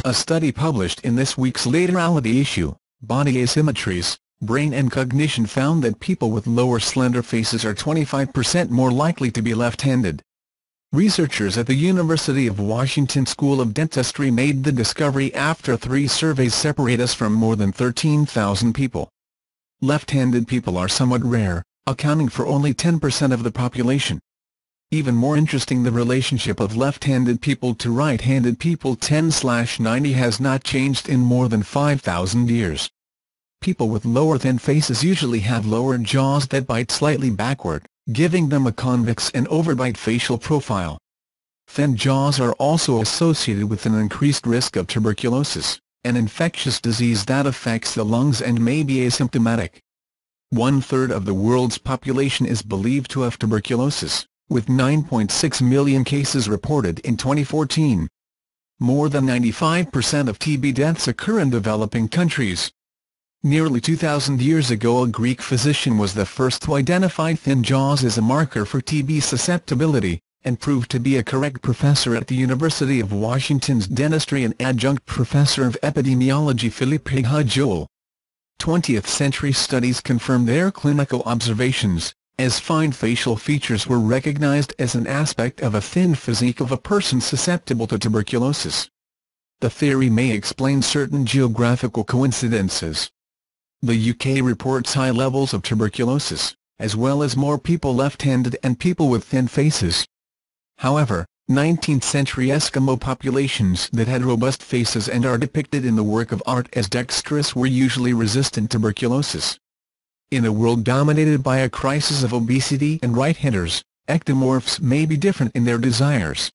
A study published in this week's Laterality issue, Body Asymmetries, Brain and Cognition found that people with lower slender faces are 25% more likely to be left-handed. Researchers at the University of Washington School of Dentistry made the discovery after 3 surveys separated from more than 13,000 people. Left-handed people are somewhat rare, accounting for only 10% of the population. Even more interesting, the relationship of left-handed people to right-handed people 10/90 has not changed in more than 5,000 years. People with lower thin faces usually have lower jaws that bite slightly backward, giving them a convex and overbite facial profile. Thin jaws are also associated with an increased risk of tuberculosis, an infectious disease that affects the lungs and may be asymptomatic. 1/3 of the world's population is believed to have tuberculosis, with 9.6 million cases reported in 2014. More than 95% of TB deaths occur in developing countries. Nearly 2,000 years ago, a Greek physician was the first to identify thin jaws as a marker for TB susceptibility, and proved to be a correct. Professor at the University of Washington's Dentistry and adjunct professor of epidemiology Philippe Hajol. 20th-century studies confirmed their clinical observations, as fine facial features were recognized as an aspect of a thin physique of a person susceptible to tuberculosis. The theory may explain certain geographical coincidences. The UK reports high levels of tuberculosis, as well as more people left-handed and people with thin faces. However, 19th-century Eskimo populations that had robust faces and are depicted in the work of art as dexterous were usually resistant to tuberculosis. In a world dominated by a crisis of obesity and right-handers, ectomorphs may be different in their desires.